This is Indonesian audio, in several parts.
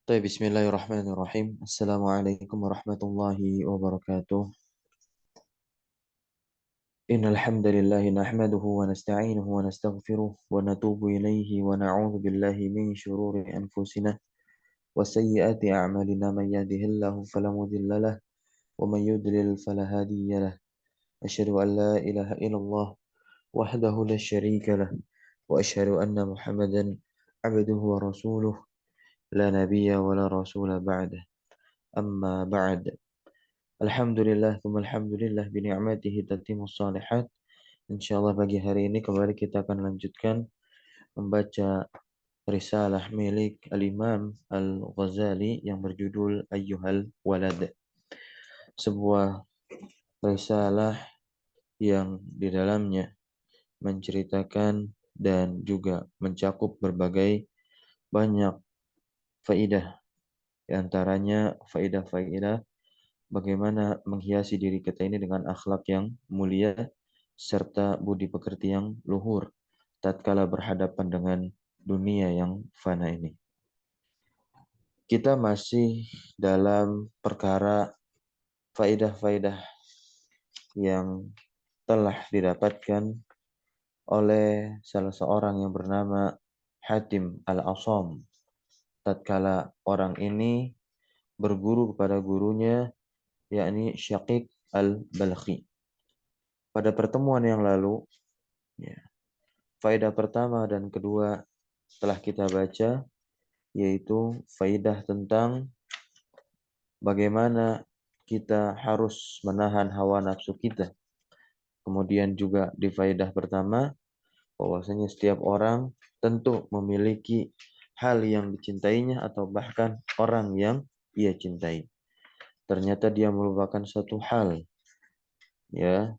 طيب بسم الله الرحمن الرحيم السلام عليكم ورحمة الله وبركاته إن الحمد لله نحمده ونستعينه ونستغفره ونتوب إليه ونعوذ بالله من شرور أنفسنا وسيئات أعمالنا من يهده الله فلا مضل له ومن يضلل فلا هادي له أشهد أن لا إله إلا الله وحده لا شريك له وأشهد أن محمدا عبده ورسوله لا نبي ولا رسول بعده أما بعد Alhamdulillah, alhamdulillah bini'matihi tatimmus salihat. Insyaallah pagi hari ini kembali kita akan lanjutkan membaca risalah milik Al-Imam Al-Ghazali yang berjudul Ayyuhal Walad. Sebuah risalah yang di dalamnya menceritakan dan juga mencakup berbagai banyak faidah. Di antaranya faidah-faidah bagaimana menghiasi diri kita ini dengan akhlak yang mulia serta budi pekerti yang luhur tatkala berhadapan dengan dunia yang fana ini. Kita masih dalam perkara faidah-faidah yang telah didapatkan oleh salah seorang yang bernama Hatim Al-Asam tatkala orang ini berguru kepada gurunya yakni Syaqiq Al-Balkhi. Pada pertemuan yang lalu, ya, faedah pertama dan kedua telah kita baca, yaitu faedah tentang bagaimana kita harus menahan hawa nafsu kita. Kemudian juga di faedah pertama, bahwasanya setiap orang tentu memiliki hal yang dicintainya atau bahkan orang yang ia cintai. Ternyata dia melupakan satu hal, ya.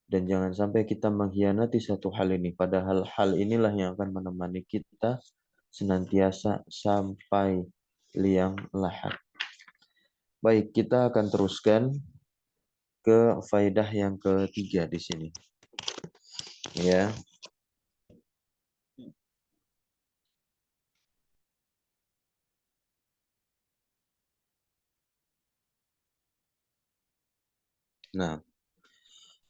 Dan jangan sampai kita mengkhianati satu hal ini. Padahal hal inilah yang akan menemani kita senantiasa sampai liang lahat. Baik, kita akan teruskan ke faedah yang ketiga di sini. Ya. Nah,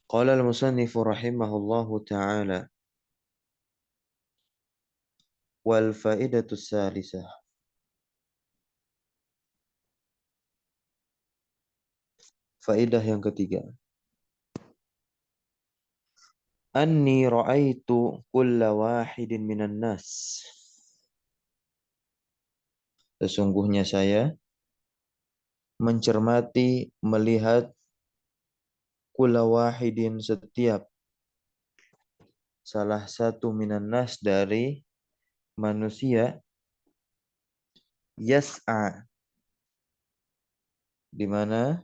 qala al-musannif rahimahullahu ta'ala wal faidatu salisah. Faedah yang ketiga. Anni ra'aitu kulla wahidin minan nas. Sesungguhnya saya mencermati, melihat kulla wahidin setiap salah satu minan nas dari manusia yas'a, di mana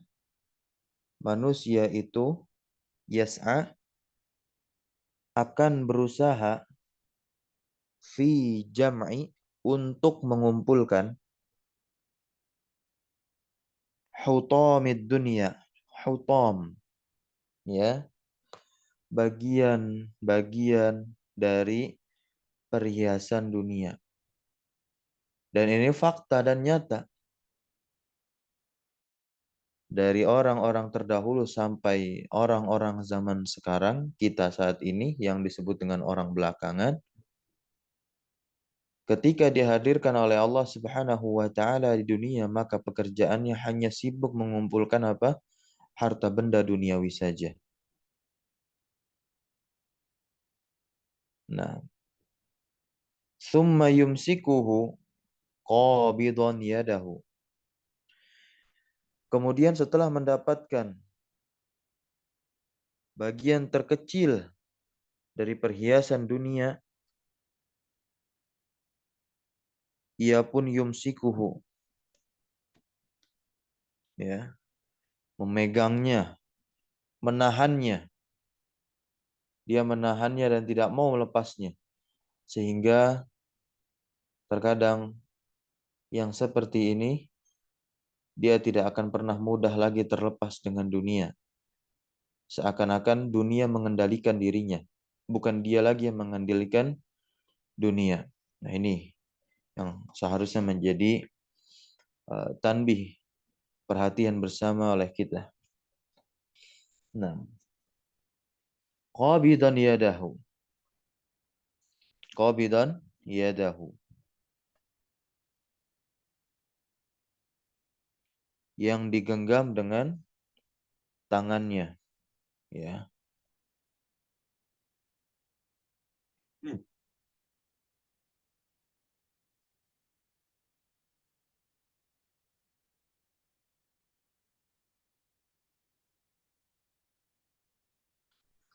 manusia itu yas'a akan berusaha fi jam'i untuk mengumpulkan hutamid dunia, hutam, ya, bagian-bagian dari perhiasan dunia. Dan ini fakta dan nyata. Dari orang-orang terdahulu sampai orang-orang zaman sekarang, kita saat ini yang disebut dengan orang belakangan, ketika dihadirkan oleh Allah Subhanahu wa taala di dunia, maka pekerjaannya hanya sibuk mengumpulkan apa? Harta benda duniawi saja. Nah, summa yumsikuhu qabidan yadahu. Kemudian setelah mendapatkan bagian terkecil dari perhiasan dunia, ia pun yumsikuhu, ya, memegangnya, menahannya. Dia menahannya dan tidak mau melepasnya. Sehingga terkadang yang seperti ini, dia tidak akan pernah mudah lagi terlepas dengan dunia. Seakan-akan dunia mengendalikan dirinya. Bukan dia lagi yang mengendalikan dunia. Nah ini yang seharusnya menjadi tanbih, perhatian bersama oleh kita. Nah, qabidan yadahu. Qabidan yadahu. Yang digenggam dengan tangannya, ya.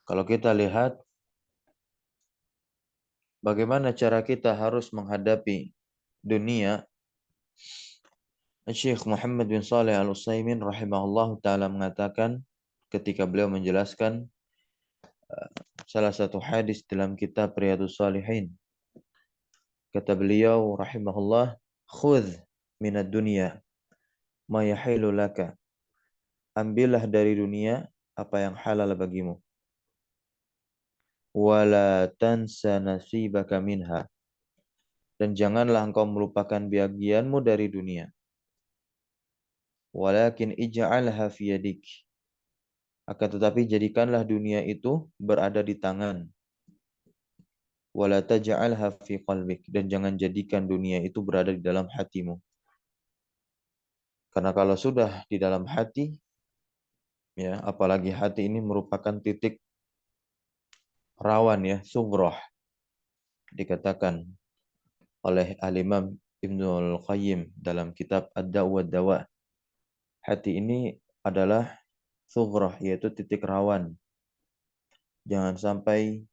Kalau kita lihat bagaimana cara kita harus menghadapi dunia, Syekh Muhammad bin Saleh Al-Utsaimin rahimahullah taala mengatakan ketika beliau menjelaskan salah satu hadis dalam kitab Riyadhus Shalihin. Kata beliau rahimahullah, "Khudh minad dunya ma yahilu laka." Ambillah dari dunia apa yang halal bagimu. Wala tansa nasibaka minha. Dan janganlah engkau melupakan bagianmu dari dunia. Walakin ij'alha fi yadik. Akan tetapi jadikanlah dunia itu berada di tangan. Wala taj'alha fi qalbik. Dan jangan jadikan dunia itu berada di dalam hatimu. Karena kalau sudah di dalam hati, ya, apalagi hati ini merupakan titik rawan, ya, sughroh, dikatakan oleh Al-Imam Ibnul Qayyim dalam kitab Ad-Da' wa Dawa. Hati ini adalah sughroh, yaitu titik rawan. Jangan sampai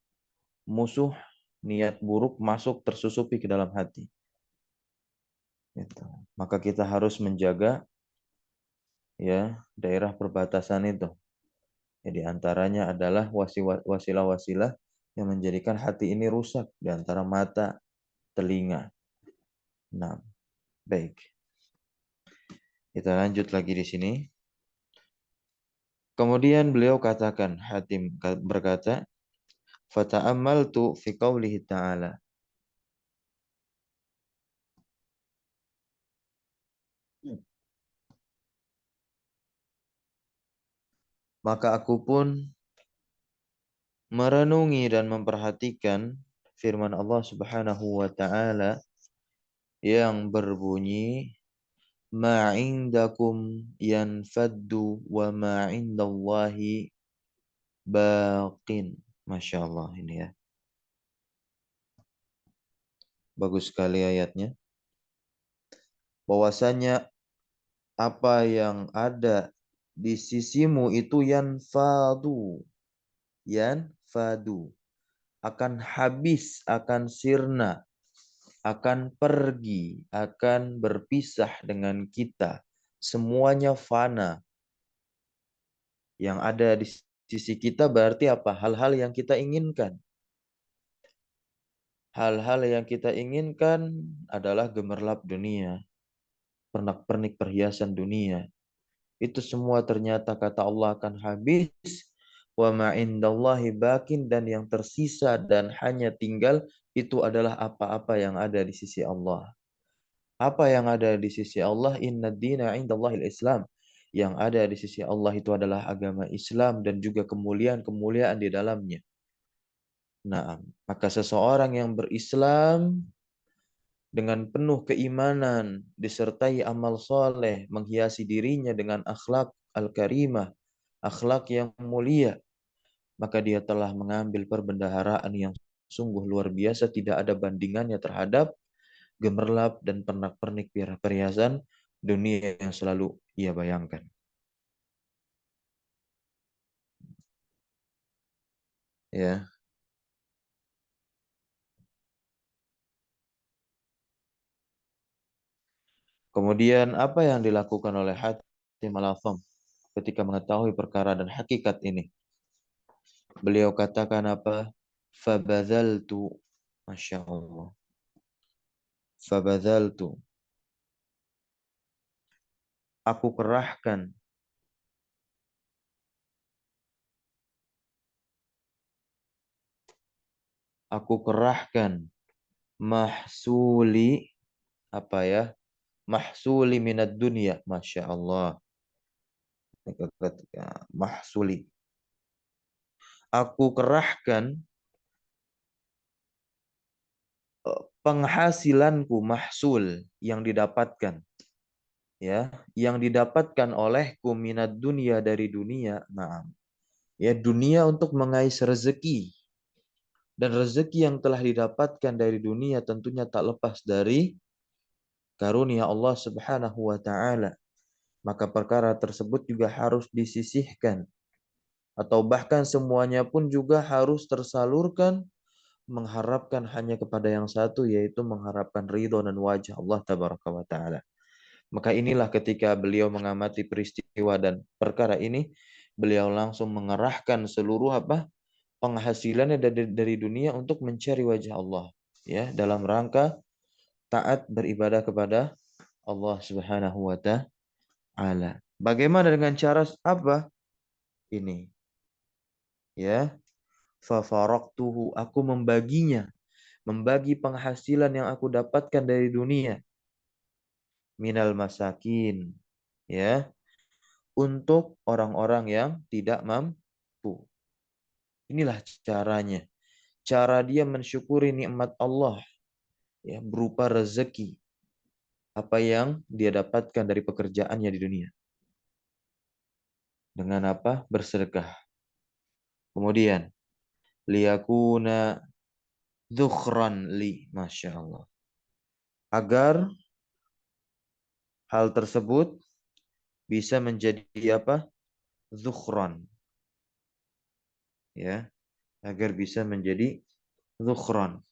musuh, niat buruk masuk tersusupi ke dalam hati. Gitu. Maka kita harus menjaga, ya, daerah perbatasan itu. Ya, di antaranya adalah wasilah-wasilah yang menjadikan hati ini rusak, di antara mata, telinga. Nah, baik. Kita lanjut lagi di sini. Kemudian beliau katakan, Hatim berkata, "Fata'ammaltu fi qaulihi ta'ala." Maka aku pun merenungi dan memperhatikan firman Allah Subhanahu wa taala yang berbunyi, "Ma 'indakum yanfaddu wa ma 'indallahi baqin." Masya Allah ini, ya. Bagus sekali ayatnya. Bahwasanya apa yang ada di sisimu itu yanfadu, akan habis, akan sirna, akan pergi, akan berpisah dengan kita. Semuanya fana. Yang ada di sisi kita berarti apa? Hal-hal yang kita inginkan. Hal-hal yang kita inginkan adalah gemerlap dunia, pernak-pernik perhiasan dunia. Itu semua ternyata kata Allah akan habis. Wa ma indallahi bakin, dan yang tersisa dan hanya tinggal itu adalah apa-apa yang ada di sisi Allah. Apa yang ada di sisi Allah? Inna dina indallahil Islam. Yang ada di sisi Allah itu adalah agama Islam dan juga kemuliaan-kemuliaan di dalamnya. Nah, maka seseorang yang berislam dengan penuh keimanan, disertai amal soleh, menghiasi dirinya dengan akhlak al-karimah, akhlak yang mulia, maka dia telah mengambil perbendaharaan yang sungguh luar biasa, tidak ada bandingannya terhadap gemerlap dan pernak-pernik perhiasan dunia yang selalu ia bayangkan. Ya. Kemudian apa yang dilakukan oleh Hatim al-Atham ketika mengetahui perkara dan hakikat ini? Beliau katakan apa? Fabadzaltu. Masya Allah. Fabadzaltu. Aku kerahkan. Aku kerahkan mahsuli. apa ya? Mahsuli minad dunya. Masya Allah. Mahsuli. Aku kerahkan penghasilanku, mahsul yang didapatkan, ya, yang didapatkan olehku minat dunia dari dunia. Nah, ya, dunia untuk mengais rezeki, dan rezeki yang telah didapatkan dari dunia tentunya tak lepas dari karunia Allah Subhanahu wa taala. Maka perkara tersebut juga harus disisihkan, atau bahkan semuanya pun juga harus tersalurkan mengharapkan hanya kepada yang satu, yaitu mengharapkan ridho dan wajah Allah tabaraka wa taala. Maka inilah ketika beliau mengamati peristiwa dan perkara ini, beliau langsung mengerahkan seluruh penghasilannya dari dunia untuk mencari wajah Allah, ya, dalam rangka taat beribadah kepada Allah Subhanahu wa taala. Bagaimana dengan cara apa? Ini, ya, fafaraqtuhu, aku membaginya, membagi penghasilan yang aku dapatkan dari dunia, minal masakin, ya, untuk orang-orang yang tidak mampu. Inilah caranya. Cara dia mensyukuri nikmat Allah, ya, berupa rezeki apa yang dia dapatkan dari pekerjaannya di dunia. Dengan apa? Bersedekah. Kemudian, liyakuna dzukhran li. Masya Allah. Agar hal tersebut bisa menjadi apa? Dzukhran. Ya, agar bisa menjadi dzukhran.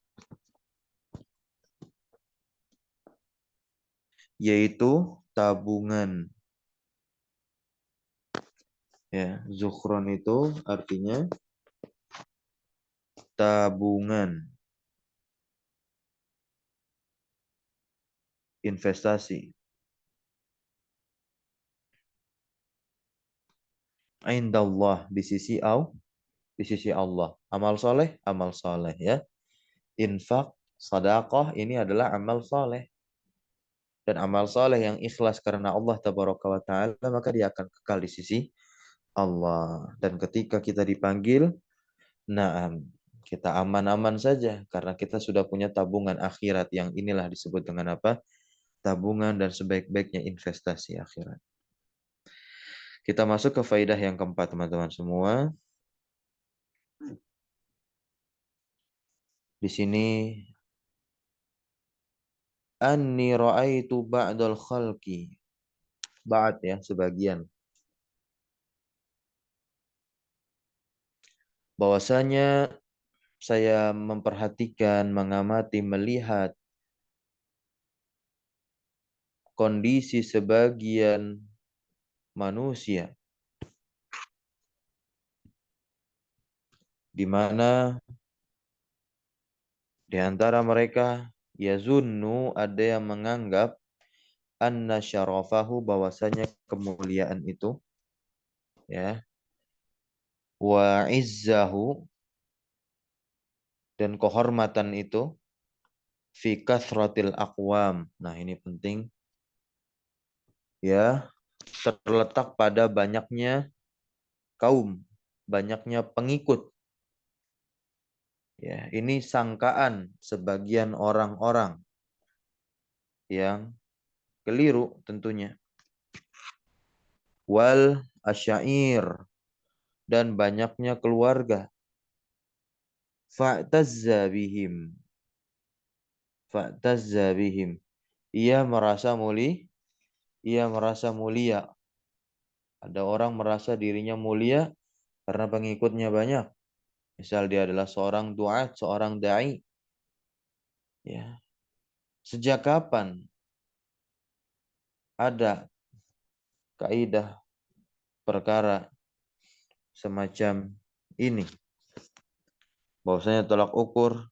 Yaitu tabungan. Ya, zukhron itu artinya tabungan, investasi. Indallah, di sisi Allah. Amal soleh, ya. Infak, sedekah ini adalah amal soleh. Dan amal soleh yang ikhlas karena Allah tabaraka wa ta'ala, maka dia akan kekal di sisi Allah. Dan ketika kita dipanggil, naam, kita aman-aman saja karena kita sudah punya tabungan akhirat, yang inilah disebut dengan apa? Tabungan dan sebaik-baiknya investasi akhirat. Kita masuk ke faidah yang keempat, teman-teman semua. Di sini, anni ra'aitu ba'dal khalqi. Ba'd, ya, sebagian. Bahwasanya saya memperhatikan, mengamati, melihat kondisi sebagian manusia, di mana di antara mereka yazunnu, ada yang menganggap, anna syarafahu, bahwasanya kemuliaan itu, ya, wa izzahu, dan kehormatan itu, fi kathratil aqwam. Nah, ini penting, ya, terletak pada banyaknya kaum, banyaknya pengikut. Ya, ini sangkaan sebagian orang-orang yang keliru tentunya. Wal asyair, dan banyaknya keluarga. Fa'tazza bihim. Fa'tazza bihim. Ia merasa mulia. Ada orang merasa dirinya mulia karena pengikutnya banyak. Misal dia adalah seorang duat, seorang dai. Ya. Sejak kapan ada kaidah perkara semacam ini? Bahwasanya tolak ukur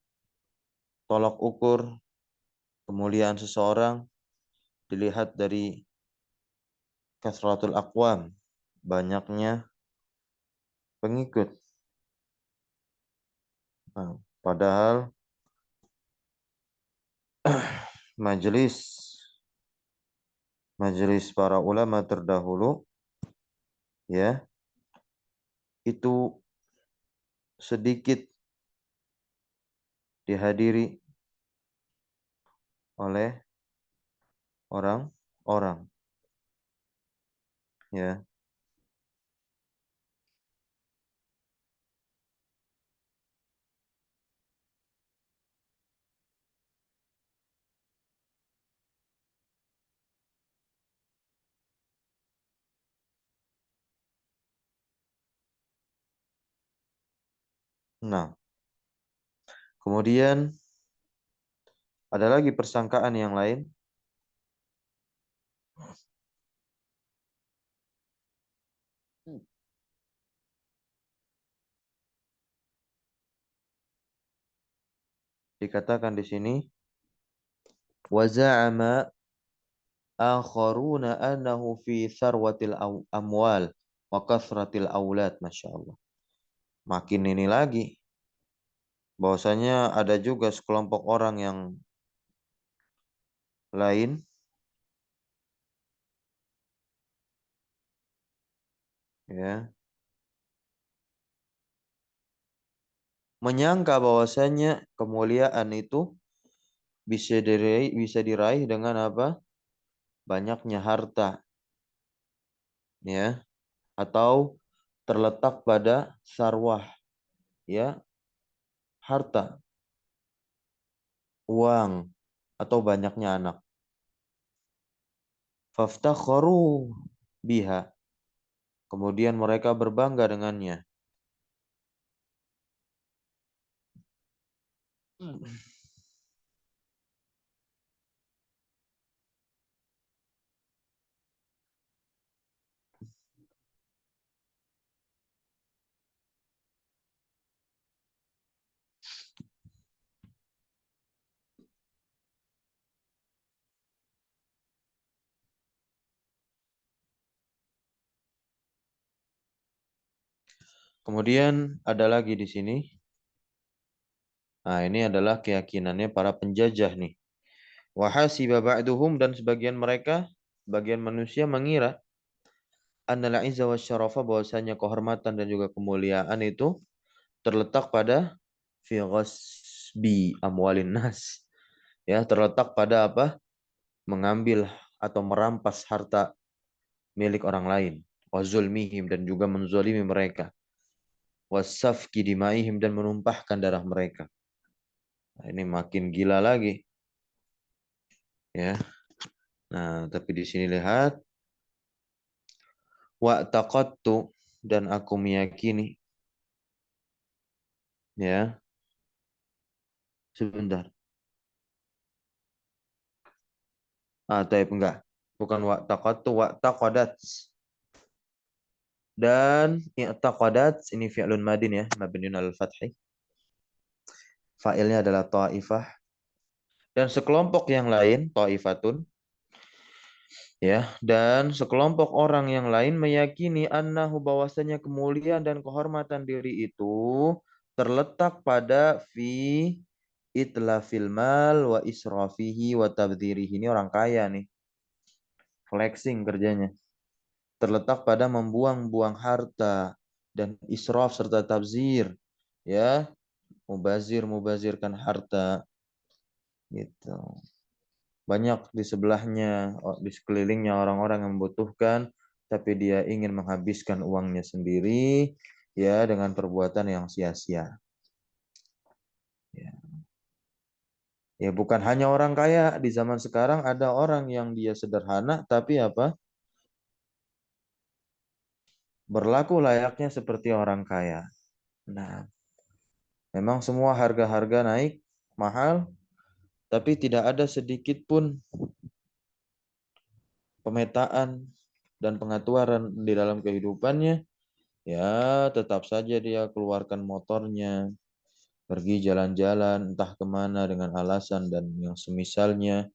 kemuliaan seseorang dilihat dari kasratul aqwam, banyaknya pengikut. Nah, padahal majelis majelis para ulama terdahulu, ya, itu sedikit dihadiri oleh orang-orang, ya. Nah, kemudian ada lagi persangkaan yang lain, dikatakan di sini wa za'ama akharuna annahu fi tharwatil amwal wa kasratil aulad, masyaallah. Makin ini lagi bahwasanya ada juga sekelompok orang yang lain, ya, menyangka bahwasanya kemuliaan itu bisa diraih dengan apa? Banyaknya harta, ya, atau terletak pada sarwah, ya, harta, uang, atau banyaknya anak. Faftakharu biha. Kemudian mereka berbangga dengannya. Kemudian ada lagi di sini. Nah, ini adalah keyakinannya para penjajah nih. Wahasiba ba'duhum, dan sebagian mereka, sebagian manusia mengira annal izza wasyarafa, bahwasanya kehormatan dan juga kemuliaan itu terletak pada fi ghasbi amwalin nas. Ya, terletak pada apa? Mengambil atau merampas harta milik orang lain. Wa zulmihim, dan juga menzalimi mereka. Wasafki dimaihim, dan menumpahkan darah mereka. Nah, ini makin gila lagi, ya. Nah, tapi di sini lihat wa taqattu, dan aku meyakini, ya. Sebentar. Tapi enggak. Bukan wa taqattu, wa taqadat. Dan i'taqadat ini fi'lun madin, ya, mabniun al fathi. Fa'ilnya adalah ta'ifah. Dan sekelompok yang lain, ta'ifatun, ya, dan sekelompok orang yang lain meyakini annahu, bahwasanya kemuliaan dan kehormatan diri itu terletak pada fi itlafil mal wa israfihi wa tabdzirihi. Ini orang kaya nih, flexing kerjanya. Terletak pada membuang-buang harta dan israf serta tabzir, ya, mubazirkan harta, gitu. Banyak di sebelahnya, di sekelilingnya orang-orang yang membutuhkan, tapi dia ingin menghabiskan uangnya sendiri, ya, dengan perbuatan yang sia-sia. Ya. Ya, bukan hanya orang kaya, di zaman sekarang ada orang yang dia sederhana, tapi apa? Berlaku layaknya seperti orang kaya. Nah, memang semua harga-harga naik, mahal, tapi tidak ada sedikit pun pemetaan dan pengaturan di dalam kehidupannya. Ya, tetap saja dia keluarkan motornya, pergi jalan-jalan entah kemana dengan alasan dan yang semisalnya.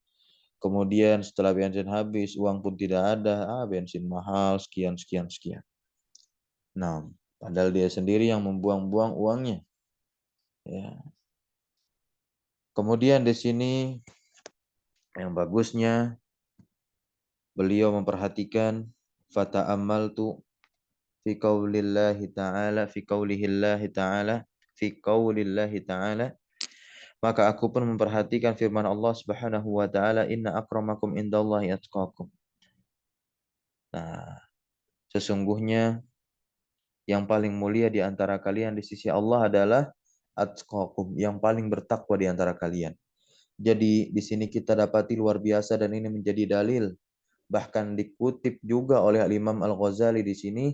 Kemudian setelah bensin habis, uang pun tidak ada. Bensin mahal, sekian, sekian, sekian. Nah, padahal dia sendiri yang membuang-buang uangnya. Ya. Kemudian di sini yang bagusnya, beliau memperhatikan fata'ammaltu fi qaulillahi ta'ala fi qaulihillahi ta'ala fi qaulillahi ta'ala, maka aku pun memperhatikan firman Allah Subhanahu wa taala, inna akramakum indallahi atqakum. Nah, sesungguhnya yang paling mulia di antara kalian di sisi Allah adalah atqakum, yang paling bertakwa di antara kalian. Jadi di sini kita dapati luar biasa dan ini menjadi dalil, bahkan dikutip juga oleh Imam Al-Ghazali di sini,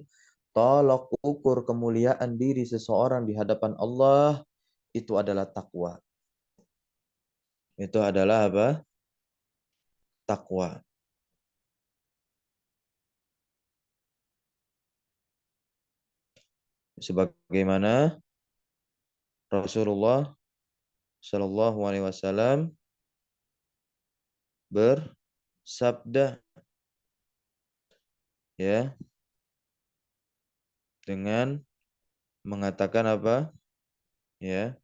tolak ukur kemuliaan diri seseorang di hadapan Allah itu adalah takwa. Itu adalah apa? Takwa. Sebagaimana Rasulullah Shallallahu Alaihi Wasallam bersabda, ya, dengan mengatakan apa? Ya,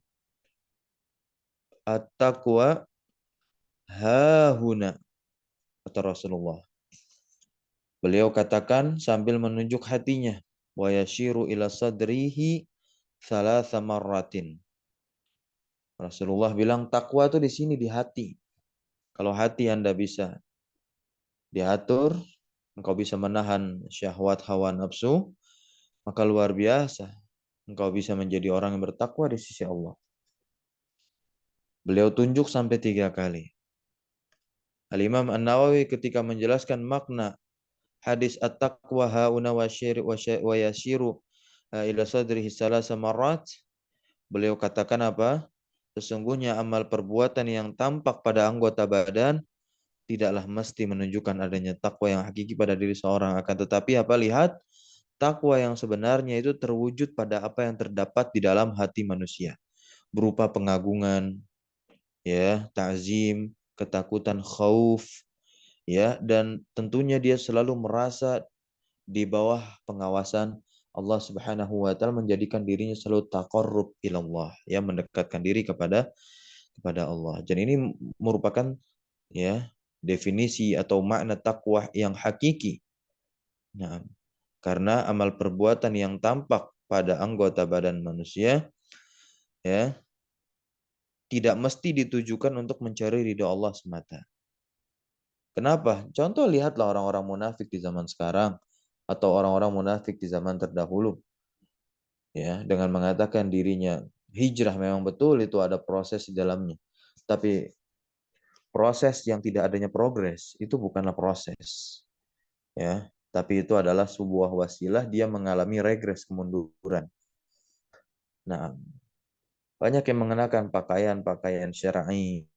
at-taqwa hahuna, kata Rasulullah. Beliau katakan sambil menunjuk hatinya, wa yashiru ila sadrihi thalatha marratin. Rasulullah bilang takwa itu di sini di hati. Kalau hati Anda bisa diatur, engkau bisa menahan syahwat hawa nafsu, maka luar biasa. Engkau bisa menjadi orang yang bertakwa di sisi Allah. Beliau tunjuk sampai 3 kali. Al-Imam An-Nawawi ketika menjelaskan makna hadis at-taqwa hauna wa yashiru ila sadrihi salasa marrat, beliau katakan apa? Sesungguhnya amal perbuatan yang tampak pada anggota badan tidaklah mesti menunjukkan adanya takwa yang hakiki pada diri seorang, akan tetapi apa, lihat, takwa yang sebenarnya itu terwujud pada apa yang terdapat di dalam hati manusia, berupa pengagungan, ya, ta'zim, ketakutan, khauf, ya, dan tentunya dia selalu merasa di bawah pengawasan Allah Subhanahu wa taala, menjadikan dirinya selalu taqarrub ilallah, ya, mendekatkan diri kepada Allah. Dan ini merupakan, ya, definisi atau makna takwa yang hakiki. Nah, karena amal perbuatan yang tampak pada anggota badan manusia, ya, tidak mesti ditujukan untuk mencari ridho Allah semata. Kenapa? Contoh, lihatlah orang-orang munafik di zaman sekarang atau orang-orang munafik di zaman terdahulu, ya, dengan mengatakan dirinya hijrah, memang betul itu ada proses di dalamnya. Tapi proses yang tidak adanya progres itu bukanlah proses, ya. Tapi itu adalah sebuah wasilah dia mengalami regres, kemunduran. Nah, banyak yang mengenakan pakaian-pakaian syar'i,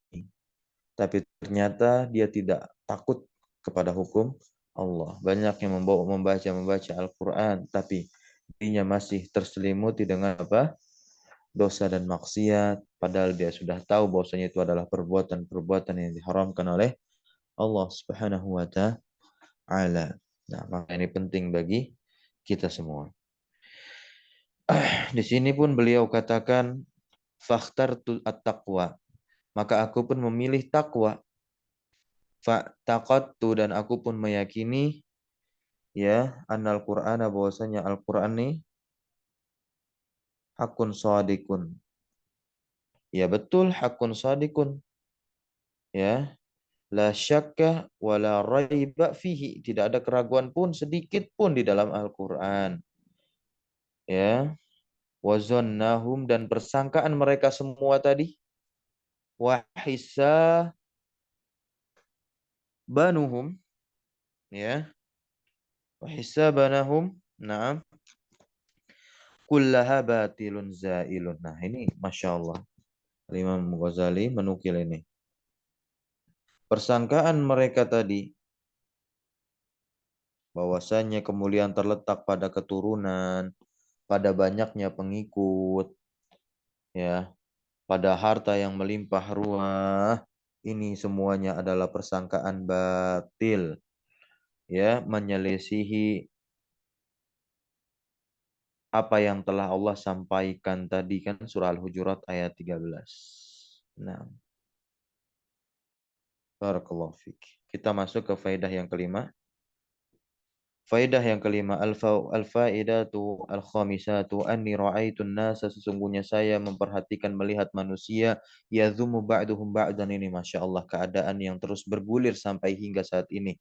tapi ternyata dia tidak takut kepada hukum Allah. Banyak yang membaca Al-Quran, tapi dirinya masih terselimuti dengan apa? Dosa dan maksiat, padahal dia sudah tahu bahwasanya itu adalah perbuatan-perbuatan yang diharamkan oleh Allah Subhanahu wa taala. Nah, maka ini penting bagi kita semua. Di sini pun beliau katakan fakhtartu at-taqwa, maka aku pun memilih takwa. Fa'taqadtu, dan aku pun meyakini, ya, annal Qur'ana, bahwasanya Al-Qur'an ini hakun shadikun. Ya betul, hakun shadikun. Ya, la syakka wa la raiba fihi. Tidak ada keraguan pun sedikit pun di dalam Al-Qur'an. Ya, wa zannahum, dan persangkaan mereka semua tadi, wa hisabanuhum, ya, wa hisabanahum, na'am, kullaha batilun zailun. Nah, ini Masya Allah, Imam Ghazali menukil ini. Persangkaan mereka tadi, bahwasanya kemuliaan terletak pada keturunan, pada banyaknya pengikut, ya, pada harta yang melimpah ruah, ini semuanya adalah persangkaan batil, ya, menyelisihi apa yang telah Allah sampaikan tadi, kan surah Al-Hujurat ayat 13. Nah, Barakallahu fiik. Kita masuk ke faedah yang kelima. Faedah yang kelima, al-faidatu al-khamisatu anni ra'aitun nasa, sesungguhnya saya memperhatikan melihat manusia yadzumu ba'duhum ba'dan, ini Masya Allah keadaan yang terus bergulir sampai hingga saat ini.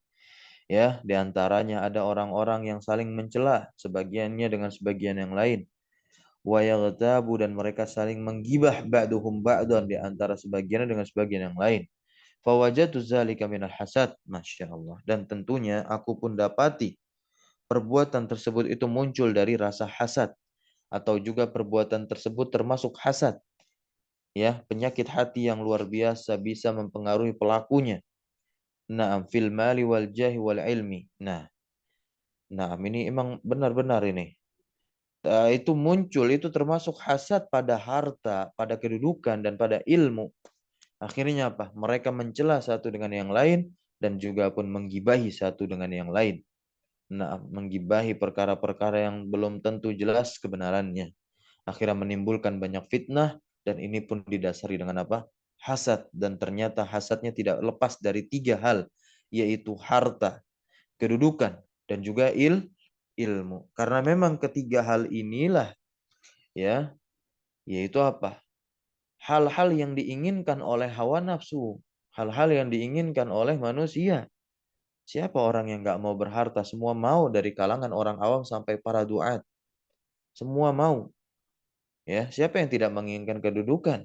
Ya, di antaranya ada orang-orang yang saling mencela sebagiannya dengan sebagian yang lain. Wa yaghtabu, dan mereka saling menggibah ba'duhum ba'dan, di antara sebagiannya dengan sebagian yang lain. Fawajatu zalika minal hasad, Masya Allah. Dan tentunya aku pun dapati perbuatan tersebut itu muncul dari rasa hasad, atau juga perbuatan tersebut termasuk hasad. Ya, penyakit hati yang luar biasa bisa mempengaruhi pelakunya. Naam fil mali wal jahi wal ilmi. Nah, ini emang benar-benar ini. Itu muncul, itu termasuk hasad pada harta, pada kedudukan, dan pada ilmu. Akhirnya apa? Mereka mencela satu dengan yang lain, dan juga pun menggibahi satu dengan yang lain. Nah, menggibahi perkara-perkara yang belum tentu jelas kebenarannya. Akhirnya menimbulkan banyak fitnah, dan ini pun didasari dengan apa? Hasad. Dan ternyata hasadnya tidak lepas dari tiga hal, yaitu harta, kedudukan, dan juga ilmu. Karena memang ketiga hal inilah, ya, yaitu apa? Hal-hal yang diinginkan oleh hawa nafsu, hal-hal yang diinginkan oleh manusia. Siapa orang yang nggak mau berharta? Semua mau, dari kalangan orang awam sampai para duat. Semua mau. Ya, siapa yang tidak menginginkan kedudukan?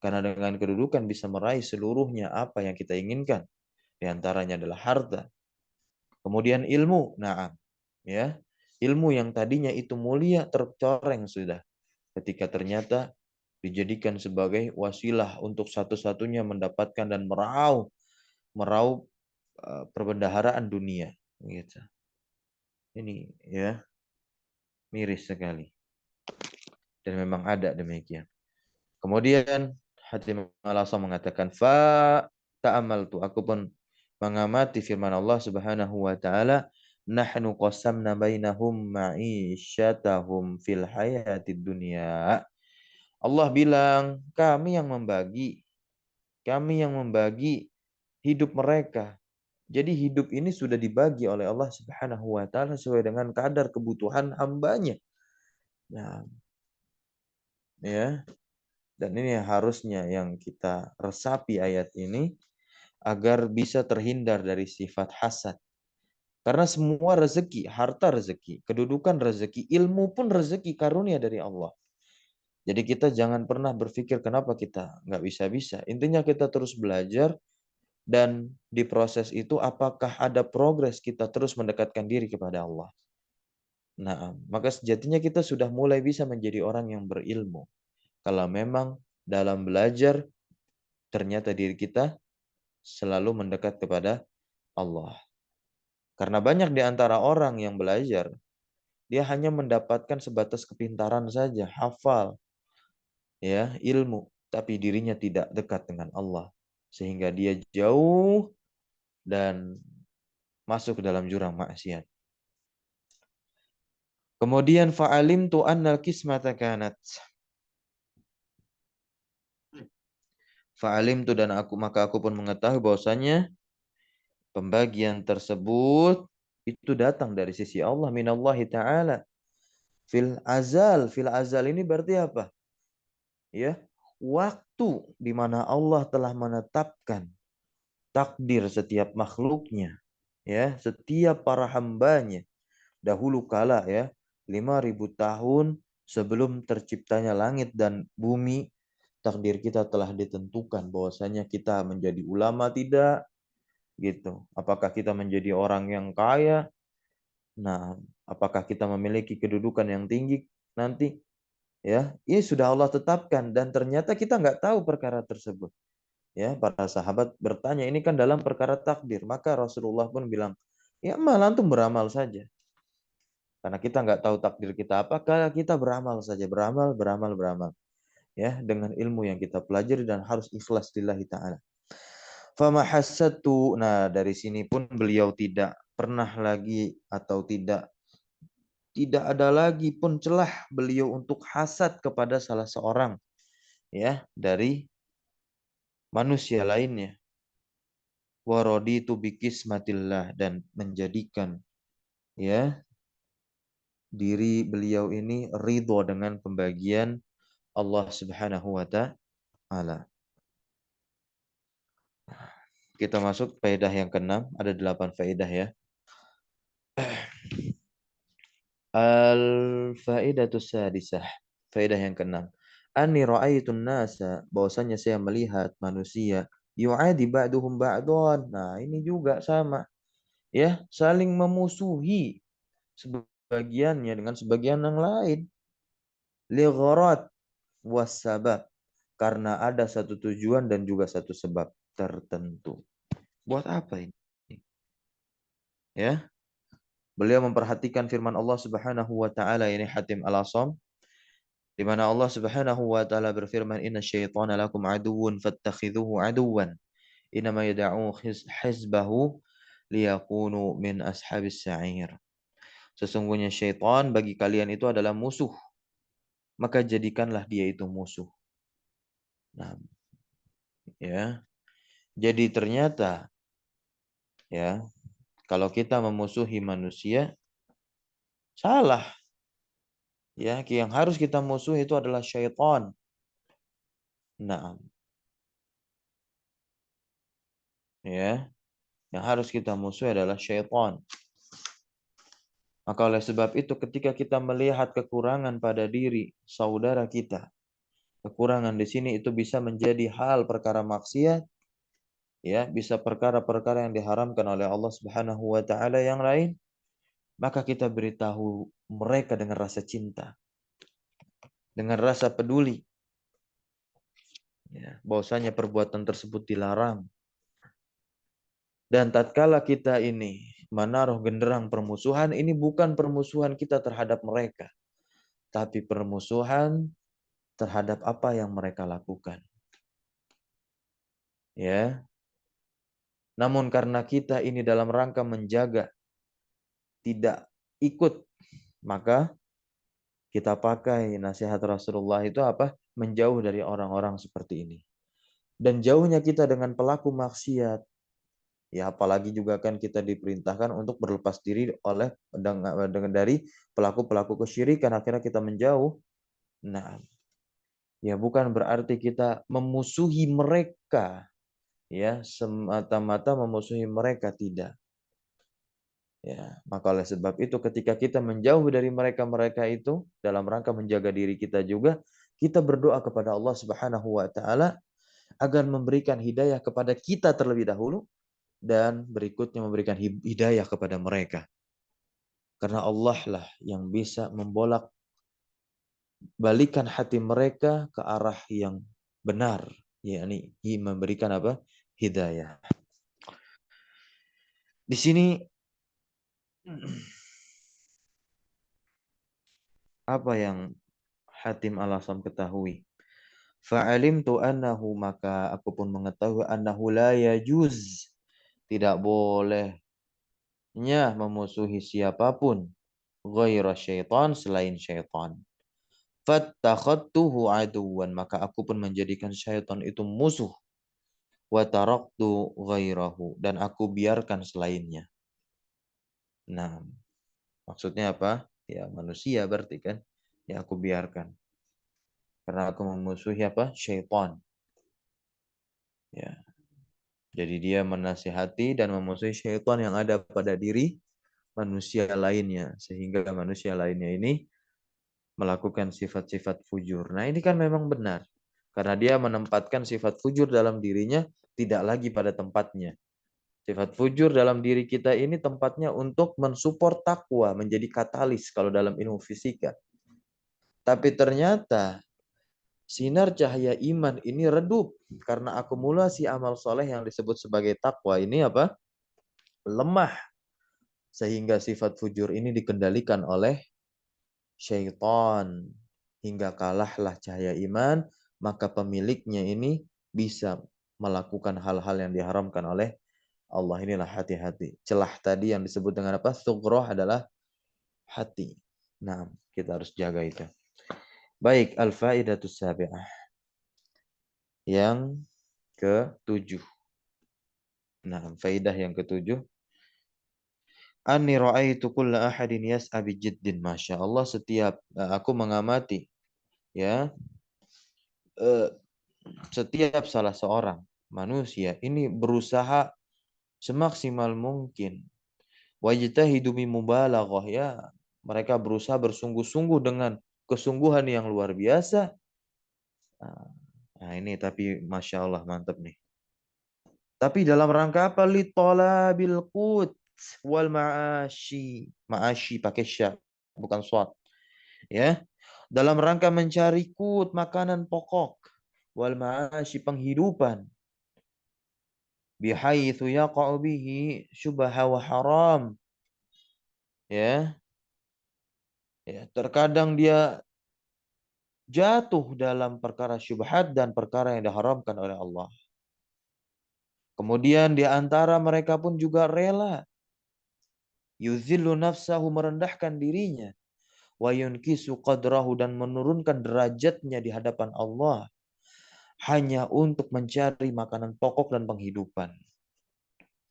Karena dengan kedudukan bisa meraih seluruhnya apa yang kita inginkan. Di antaranya adalah harta. Kemudian ilmu. Nah, ya. Ilmu yang tadinya itu mulia tercoreng sudah. Ketika ternyata dijadikan sebagai wasilah untuk satu-satunya mendapatkan dan meraup perbendaharaan dunia, gitu. Ini ya miris sekali, dan memang ada demikian. Kemudian Hatim al-Asam mengatakan, fa ta'amaltu, aku pun mengamati firman Allah Subhanahu wa taala, nahnu qasamna bainahum ma'isyatahum fil hayatid dunya. Allah bilang, kami yang membagi hidup mereka. Jadi hidup ini sudah dibagi oleh Allah Subhanahu wa taala sesuai dengan kadar kebutuhan hambanya. Nah, ya. Dan ini harusnya yang kita resapi ayat ini agar bisa terhindar dari sifat hasad. Karena semua rezeki, harta rezeki, kedudukan rezeki, ilmu pun rezeki, karunia dari Allah. Jadi kita jangan pernah berpikir kenapa kita nggak bisa-bisa. Intinya kita terus belajar, dan di proses itu apakah ada progres kita terus mendekatkan diri kepada Allah. Nah, maka sejatinya kita sudah mulai bisa menjadi orang yang berilmu. Kalau memang dalam belajar ternyata diri kita selalu mendekat kepada Allah. Karena banyak di antara orang yang belajar, dia hanya mendapatkan sebatas kepintaran saja, hafal, ya, ilmu, tapi dirinya tidak dekat dengan Allah, sehingga dia jauh dan masuk ke dalam jurang maksiat. Kemudian fa'alim tu annal kismata kanat. Fa'alim tu, dan maka aku pun mengetahui bahwasanya pembagian tersebut itu datang dari sisi Allah, minallahi ta'ala. Fil azal ini berarti apa? Ya, waktu di mana Allah telah menetapkan takdir setiap makhluknya, ya, setiap para hambanya dahulu kala, ya, 5.000 tahun sebelum terciptanya langit dan bumi, takdir kita telah ditentukan bahwasanya kita menjadi ulama tidak, gitu. Apakah kita menjadi orang yang kaya? Nah, apakah kita memiliki kedudukan yang tinggi nanti? Ya, ini sudah Allah tetapkan, dan ternyata kita nggak tahu perkara tersebut. Ya, para sahabat bertanya, ini kan dalam perkara takdir. Maka Rasulullah pun bilang, ya malah antum beramal saja. Karena kita nggak tahu takdir kita apakah kita beramal saja, beramal. Ya, dengan ilmu yang kita pelajari, dan harus ikhlas lillahi ta'ala. Fama hasadtu. Nah, dari sini pun beliau tidak pernah lagi, atau tidak ada lagi pun celah beliau untuk hasad kepada salah seorang, ya, dari manusia lainnya. wa raditu bikismatillah, dan menjadikan ya diri beliau ini ridho dengan pembagian Allah Subhanahu wa taala. Kita masuk faedah yang keenam, ada 8 faedah ya. Al-faedatus sadisah, faedah yang keenam. Anni ra'aitun nasa, bahwasanya saya melihat manusia yu'adi ba'duhum ba'dhan. Nah, ini juga sama ya, saling memusuhi sebagiannya dengan sebagian yang lain. Li gharad was sabab, karena ada satu tujuan dan juga satu sebab tertentu. Buat apa ini? Ya, beliau memperhatikan firman Allah Subhanahu wa taala ini Hatim Al-Asam, di mana Allah Subhanahu wa taala berfirman, "Inna syaitana lakum aduwwun fattakhidhuhu aduwwan. Innama yad'u hizbahu liyakunu min ashabis sa'ir." Sesungguhnya syaitan bagi kalian itu adalah musuh, maka jadikanlah dia itu musuh. Nah, ya. Jadi ternyata ya, kalau kita memusuhi manusia salah. Ya, yang harus kita musuhi itu adalah syaitan. Nah, ya, yang harus kita musuhi adalah syaitan. Maka oleh sebab itu ketika kita melihat kekurangan pada diri saudara kita, kekurangan di sini itu bisa menjadi hal perkara maksiat, ya, bisa perkara-perkara yang diharamkan oleh Allah Subhanahu wa taala yang lain, maka kita beritahu mereka dengan rasa cinta, dengan rasa peduli, ya, bahwasanya perbuatan tersebut dilarang. Dan tatkala kita ini menaruh genderang permusuhan, ini bukan permusuhan kita terhadap mereka, tapi permusuhan terhadap apa yang mereka lakukan. Ya. Namun karena kita ini dalam rangka menjaga tidak ikut, maka kita pakai nasihat Rasulullah itu apa? Menjauh dari orang-orang seperti ini. Dan jauhnya kita dengan pelaku maksiat, ya apalagi juga kan kita diperintahkan untuk berlepas diri dengan dari pelaku-pelaku kesyirikan, akhirnya kita menjauh. Nah, ya bukan berarti kita memusuhi mereka, ya semata-mata memusuhi mereka, tidak. Ya, maka oleh sebab itu ketika kita menjauh dari mereka-mereka itu dalam rangka menjaga diri kita juga, kita berdoa kepada Allah Subhanahu wa taala agar memberikan hidayah kepada kita terlebih dahulu dan berikutnya memberikan hidayah kepada mereka. Karena Allah lah yang bisa membolak balikan hati mereka ke arah yang benar, yakni memberikan apa? Hidayah. Di sini apa yang Hatim Al-Asam ketahui? Fa'alimtu annahu, maka aku pun mengetahui annahu la yajuz, tidak bolehnya memusuhi siapapun ghaira syaitan, selain syaitan. Fattakhadtuhu aduwan, maka aku pun menjadikan syaitan itu musuh. Wa taraktu ghairahu, dan aku biarkan selainnya. Nah, maksudnya apa? Ya manusia berarti kan. Ya aku biarkan. Karena aku memusuhi apa? Syaitan. Ya. Jadi dia menasihati dan memusuhi syaitan yang ada pada diri manusia lainnya. Sehingga manusia lainnya ini melakukan sifat-sifat fujur. Nah ini kan memang benar. Karena dia menempatkan sifat fujur dalam dirinya tidak lagi pada tempatnya. Sifat fujur dalam diri kita ini tempatnya untuk mensupport takwa, menjadi katalis kalau dalam ilmu fisika. Tapi ternyata sinar cahaya iman ini redup karena akumulasi amal soleh yang disebut sebagai takwa ini apa? Lemah. Sehingga sifat fujur ini dikendalikan oleh syaitan. Hingga kalahlah cahaya iman, maka pemiliknya ini bisa melakukan hal-hal yang diharamkan oleh Allah. Inilah hati-hati. Celah tadi yang disebut dengan apa? Sughroh adalah hati. Nah, kita harus jaga itu. Baik, al-faidatus sabi'ah. Yang ke-7. Nah, faidah yang ketujuh, anni ra'aitu kulla ahadin yas'a bijiddin. Masya Allah, setiap aku mengamati, ya, eh, setiap salah seorang manusia ini berusaha semaksimal mungkin. Wajtahidu min mubalaghah, ya. Mereka berusaha bersungguh-sungguh dengan kesungguhan yang luar biasa. Nah, ini tapi Masya Allah mantap nih. Tapi dalam rangka apa? Litolabil qut wal ma'ashi. Ma'ashi pakai sya, bukan swat. Ya. Dalam rangka mencari kut, makanan pokok. Wal ma'ashi, penghidupan. Bihaitsu yaqa'u bihi syubha wa haram. Ya. Ya, terkadang dia jatuh dalam perkara syubhat dan perkara yang diharamkan oleh Allah. Kemudian di antara mereka pun juga rela yuzillu nafsahu, merendahkan dirinya, wa yunkisu qadrahu, dan menurunkan derajatnya di hadapan Allah hanya untuk mencari makanan pokok dan penghidupan.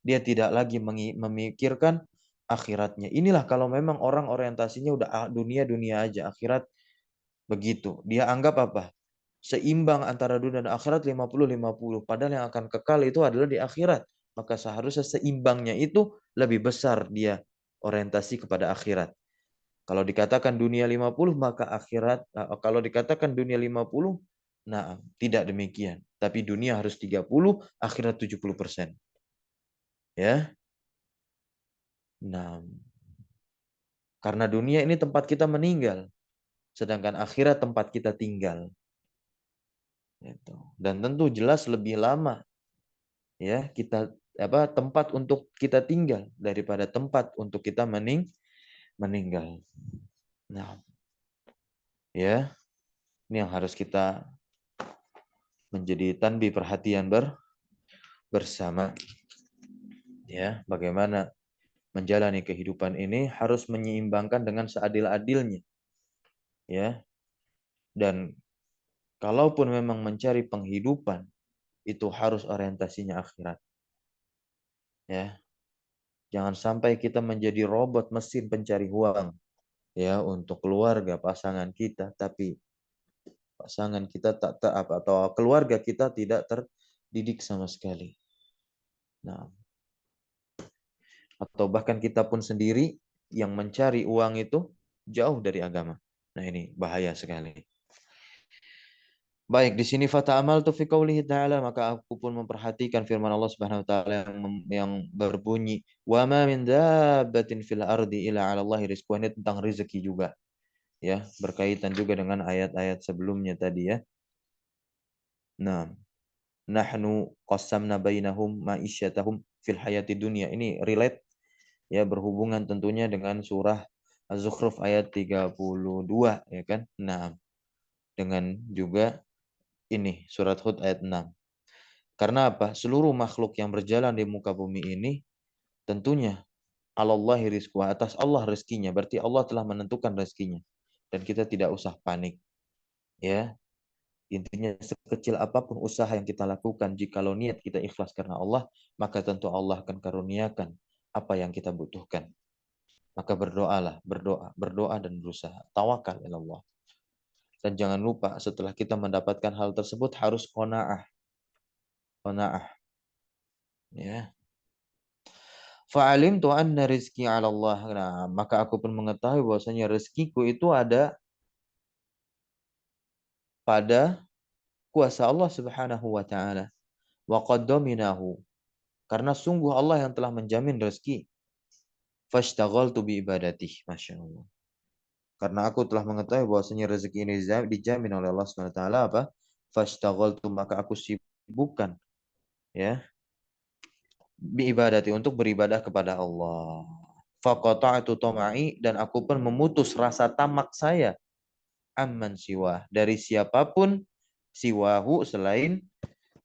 Dia tidak lagi memikirkan akhiratnya. Inilah kalau memang orang orientasinya udah dunia-dunia aja, akhirat begitu. Dia anggap apa? Seimbang antara dunia dan akhirat 50-50. Padahal yang akan kekal itu adalah di akhirat. Maka seharusnya seimbangnya itu lebih besar dia orientasi kepada akhirat. Kalau dikatakan dunia 50, maka akhirat, kalau dikatakan dunia 50, nah tidak demikian. Tapi dunia harus 30, akhirat 70%. Ya. Nah, karena dunia ini tempat kita meninggal, sedangkan akhirat tempat kita tinggal. Gitu. Dan tentu jelas lebih lama, ya, kita tempat untuk kita tinggal daripada tempat untuk kita meninggal. Nah, ya, ini yang harus kita menjadi tanbi perhatian bersama. Ya, bagaimana menjalani kehidupan ini harus menyeimbangkan dengan seadil-adilnya. Ya. Dan kalaupun memang mencari penghidupan, itu harus orientasinya akhirat. Ya. Jangan sampai kita menjadi robot mesin pencari uang, ya, untuk keluarga pasangan kita, tapi pasangan kita atau keluarga kita tidak terdidik sama sekali. Nah, atau bahkan kita pun sendiri yang mencari uang itu jauh dari agama. Nah, ini bahaya sekali. Baik, di sini fata'amaltu fi qoulihi ta'ala, maka aku pun memperhatikan firman Allah Subhanahu wa taala yang berbunyi, "Wa ma min dabbatin fil ardi illa 'ala Allahi rizquha." Ini tentang rezeki juga. Ya, berkaitan juga dengan ayat-ayat sebelumnya tadi, ya. Nah, nahnu qassamna bainahum ma'isyatahum fil hayati dunya. Ini relate, ya, berhubungan tentunya dengan surah Az-Zukhruf ayat 32, ya kan? Nah, dengan juga ini surat Hud ayat 6. Karena apa? Seluruh makhluk yang berjalan di muka bumi ini tentunya alallahi rizku, atas Allah rezekinya. Berarti Allah telah menentukan rezekinya. Dan kita tidak usah panik. Ya, intinya sekecil apapun usaha yang kita lakukan, jikalau niat kita ikhlas karena Allah, maka tentu Allah akan karuniakan apa yang kita butuhkan. Maka berdoalah, berdoa dan berusaha. Tawakal ila Allah. Dan jangan lupa setelah kita mendapatkan hal tersebut harus qanaah. Qanaah. Ya. Fa'alimtu anna rizki 'ala Allah. Nah, maka aku pun mengetahui bahwasanya rezekiku itu ada pada kuasa Allah Subhanahu wa taala. Wa qad daminahu. Karena sungguh Allah yang telah menjamin rezeki. Fashtaghaltu bi ibadatih. Masya Allah. Karena aku telah mengetahui bahwasanya rezeki ini dijamin oleh Allah Subhanahu wa taala, apa? Fashtaghaltu, maka aku sibukkan, ya, bi ibadati, untuk beribadah kepada Allah. Faqata'tu tama'i, dan aku pun memutus rasa tamak saya, amman siwa, dari siapapun, siwahu, selain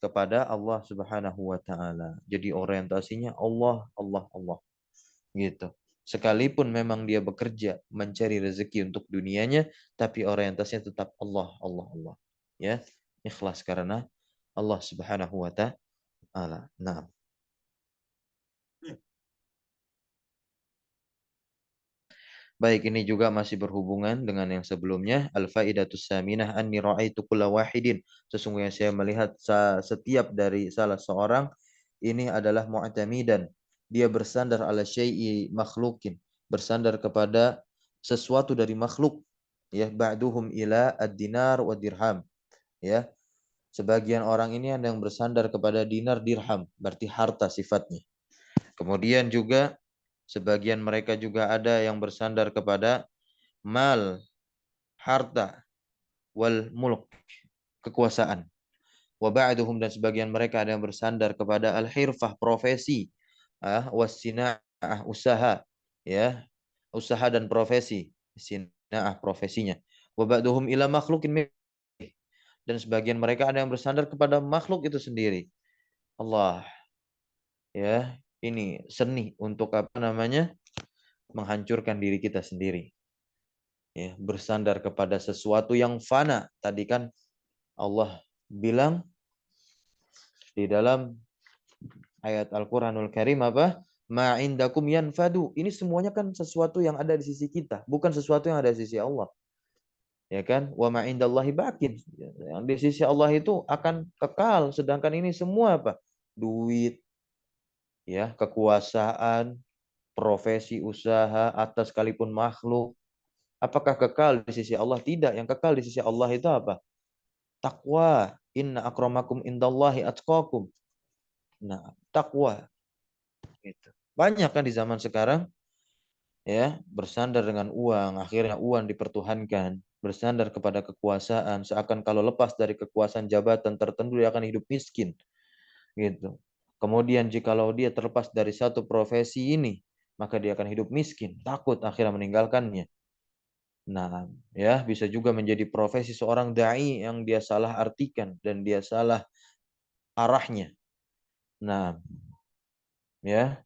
kepada Allah Subhanahu wa taala. Jadi orientasinya Allah, Allah, Allah. Gitu. Sekalipun memang dia bekerja mencari rezeki untuk dunianya, tapi orientasinya tetap Allah, Allah, Allah. Ya, ikhlas karena Allah Subhanahu wa taala. Nah, Baik, ini juga masih berhubungan dengan yang sebelumnya. Al-faidatus saminah anni ra'aitu kulla wahidin. Sesungguhnya saya melihat setiap dari salah seorang ini adalah mu'tamidan. Dia bersandar ala syai'i makhlukin, bersandar kepada sesuatu dari makhluk. Ya, ba'duhum ila ad-dinar wa dirham. Ya, sebagian orang ini ada yang bersandar kepada dinar dirham, berarti harta sifatnya. Kemudian juga sebagian mereka juga ada yang bersandar kepada mal, harta, wal mulk, kekuasaan. Wa ba'duhum dan sebagian mereka ada yang bersandar kepada al-hirfah, profesi, wasina'ah, usaha, ya, usaha dan profesi, sina'ah profesinya. Wa ba'duhum ila makhlukin dan sebagian mereka ada yang bersandar kepada makhluk itu sendiri. Allah, ya, ini seni untuk apa namanya? Menghancurkan diri kita sendiri. Ya, bersandar kepada sesuatu yang fana. Tadi kan Allah bilang di dalam ayat Al-Quranul Karim apa? Ma indakum yanfadu. Ini semuanya kan sesuatu yang ada di sisi kita, bukan sesuatu yang ada di sisi Allah. Ya kan? Wa ma indallahi baqin. Yang di sisi Allah itu akan kekal, sedangkan ini semua apa? Duit, ya, kekuasaan, profesi usaha atas sekalipun makhluk. Apakah kekal di sisi Allah? Tidak. Yang kekal di sisi Allah itu apa? Takwa. Inna akramakum indallahi atqakum. Nah, takwa. Gitu. Banyak kan di zaman sekarang ya bersandar dengan uang, akhirnya uang dipertuhankan, bersandar kepada kekuasaan, seakan kalau lepas dari kekuasaan jabatan tertentu dia akan hidup miskin, gitu. Kemudian jikalau dia terlepas dari satu profesi ini, maka dia akan hidup miskin, takut akhirnya meninggalkannya. Nah, ya bisa juga menjadi profesi seorang dai yang dia salah artikan dan dia salah arahnya. Nah, ya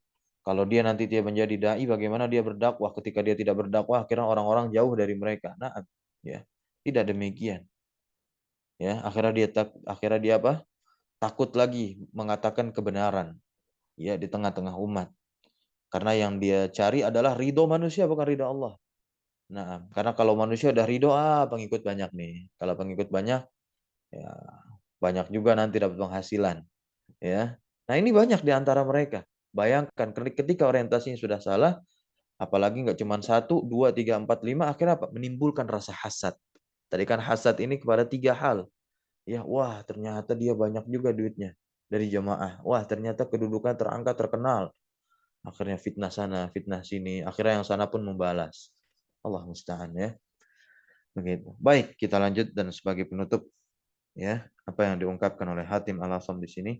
kalau dia nanti dia menjadi dai, bagaimana dia berdakwah? Ketika dia tidak berdakwah, akhirnya orang-orang jauh dari mereka. Nah, ya, tidak demikian. Ya, akhirnya dia apa? Takut lagi mengatakan kebenaran. Ya, di tengah-tengah umat. Karena yang dia cari adalah ridho manusia, bukan ridho Allah. Nah, karena kalau manusia udah ridho, pengikut banyak nih. Kalau pengikut banyak, ya banyak juga nanti dapat penghasilan. Ya, nah ini banyak di antara mereka. Bayangkan ketika orientasinya sudah salah, apalagi nggak cuma satu, dua, tiga, empat, lima, akhirnya apa? Menimbulkan rasa hasad. Tadi kan hasad ini kepada tiga hal. Ya, wah ternyata dia banyak juga duitnya dari jamaah. Wah ternyata kedudukan terangkat terkenal. Akhirnya fitnah sana, fitnah sini. Akhirnya yang sana pun membalas. Allah musta'an ya. Begitu. Baik, kita lanjut dan sebagai penutup ya apa yang diungkapkan oleh Hatim Al-Asam di sini.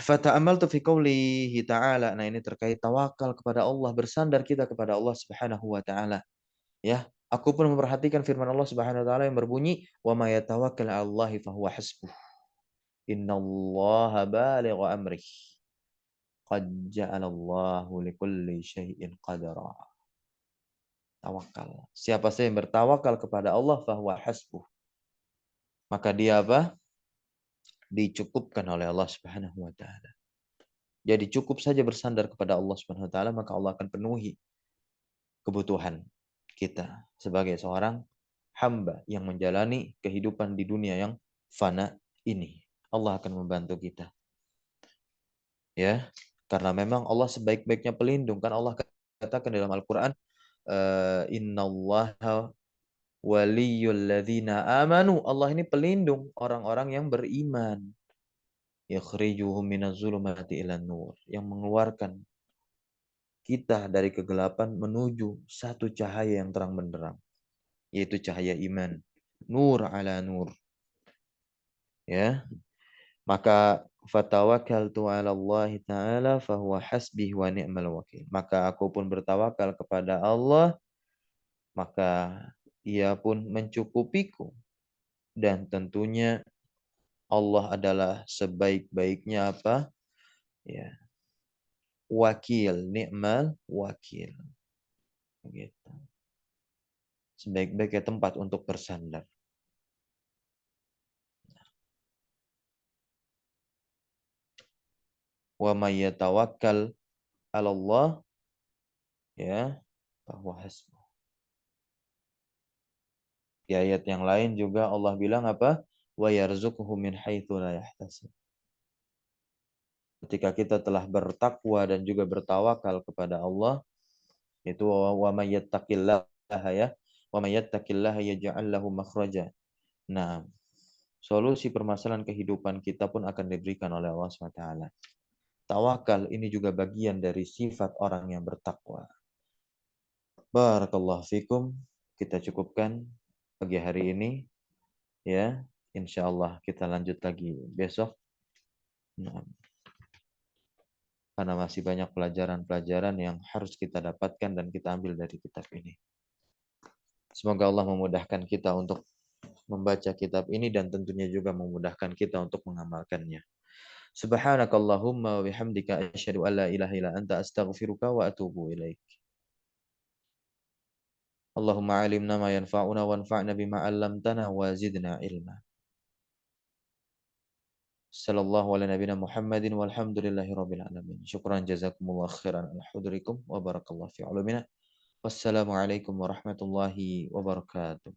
Fata'amaltu fi qoulihi ta'ala. Nah, ini terkait tawakal kepada Allah, bersandar kita kepada Allah Subhanahu wa taala. Ya, aku pun memperhatikan firman Allah Subhanahu wa taala yang berbunyi, "Wa may yatawakkal 'alallahi fahuwa hasbuh. Innallaha balighu amrih. Qad ja'alallahu likulli syai'in qadara." Tawakal. Siapa saja yang bertawakal kepada Allah fahuwa hasbuh. Maka dia apa? Dicukupkan oleh Allah Subhanahu wa taala. Jadi cukup saja bersandar kepada Allah Subhanahu wa taala, maka Allah akan penuhi kebutuhan kita sebagai seorang hamba yang menjalani kehidupan di dunia yang fana ini. Allah akan membantu kita. Ya, karena memang Allah sebaik-baiknya pelindung. Kan Allah katakan dalam Al-Qur'an, innallaha waliyul ladzina amanu. Allah ini pelindung orang-orang yang beriman. Yakhrijuhum minaz zulumati ilan nur. Yang mengeluarkan kita dari kegelapan menuju satu cahaya yang terang benderang, yaitu cahaya iman. Nur ala nur. Ya. Maka fatawakkaltu 'ala Allah taala fahuwa hasbi wa ni'mal wakil. Maka aku pun bertawakal kepada Allah, maka ia pun mencukupiku dan tentunya Allah adalah sebaik-baiknya apa? Ya, wakil, ni'mal wakil. Begitu. Sebaik-baiknya tempat untuk bersandar. Wa may yatawakkal 'ala Allah ya, bahwa hasbuh. Di ayat yang lain juga Allah bilang apa? Wa yarzuquhu min haitsu la yahtasib. Ketika kita telah bertakwa dan juga bertawakal kepada Allah, itu wa may yattaqillaha ya, wa may yattaqillaha yaj'al lahu makhraja. Nah, solusi permasalahan kehidupan kita pun akan diberikan oleh Allah SWT. Tawakal ini juga bagian dari sifat orang yang bertakwa. Barakallahu fikum. Kita cukupkan pagi hari ini. Ya, insya Allah kita lanjut lagi besok. Nah, karena masih banyak pelajaran-pelajaran yang harus kita dapatkan dan kita ambil dari kitab ini. Semoga Allah memudahkan kita untuk membaca kitab ini dan tentunya juga memudahkan kita untuk mengamalkannya. Subhanakallahumma wa bihamdika asyhadu an la ilaha illa anta astaghfiruka wa atubu ilaik. Allahumma alimna ma yanfa'una wanfa'na bima 'allamtana wa zidna ilma. Sallallahu ala nabiyina Muhammadin walhamdulillahi rabbil alamin. Syukran jazakumullah khairan ala hudurikum wa barakallahu fi ulumina. Wassalamualaikum warahmatullahi wabarakatuh.